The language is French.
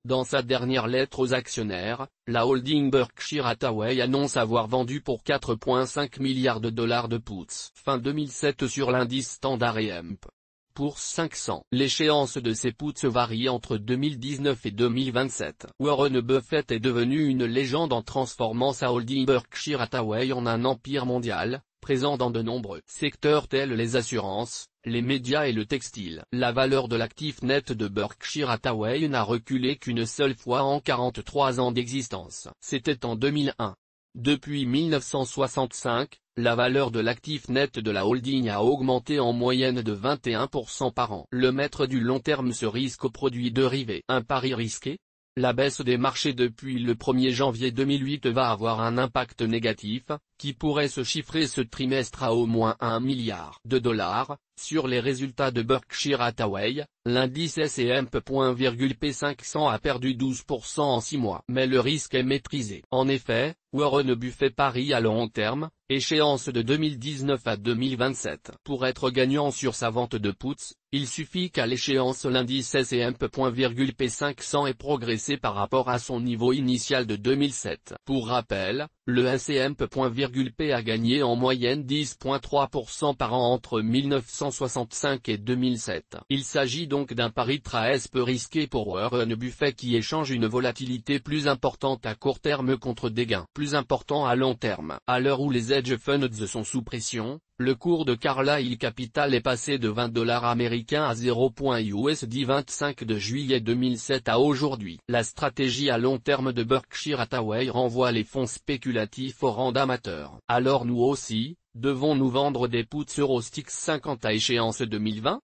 Dans sa dernière lettre aux actionnaires, la holding Berkshire Hathaway annonce avoir vendu pour 4,5 milliards de dollars de puts fin 2007 sur l'indice Standard & Poor's. Pour 500. L'échéance de ces puts varie entre 2019 et 2027. Warren Buffett est devenu une légende en transformant sa holding Berkshire Hathaway en un empire mondial, présent dans de nombreux secteurs tels les assurances, les médias et le textile. La valeur de l'actif net de Berkshire Hathaway n'a reculé qu'une seule fois en 43 ans d'existence. C'était en 2001. Depuis 1965, la valeur de l'actif net de la holding a augmenté en moyenne de 21% par an. Le maître du long terme se risque aux produits dérivés. Un pari risqué? La baisse des marchés depuis le 1er janvier 2008 va avoir un impact négatif, qui pourrait se chiffrer ce trimestre à au moins 1 milliard de dollars, sur les résultats de Berkshire Hathaway. L'indice S&P 500 a perdu 12% en 6 mois. Mais le risque est maîtrisé. En effet, Warren Buffett parie à long terme, échéance de 2019 à 2027. Pour être gagnant sur sa vente de puts, il suffit qu'à l'échéance l'indice S&P 500 ait progressé par rapport à son niveau initial de 2007. Pour rappel, le S&P a gagné en moyenne 10,3% par an entre 1965 et 2007. Il s'agit donc d'un pari très peu risqué pour Warren Buffett qui échange une volatilité plus importante à court terme contre des gains plus importants à long terme. À l'heure où les hedge funds sont sous pression, le cours de Carlyle Capital est passé de $20 américains à 0,25 de juillet 2007 à aujourd'hui. La stratégie à long terme de Berkshire Hathaway renvoie les fonds spéculatifs au rang d'amateurs. Alors nous aussi, devons-nous vendre des puts Eurostoxx 50 à échéance 2020?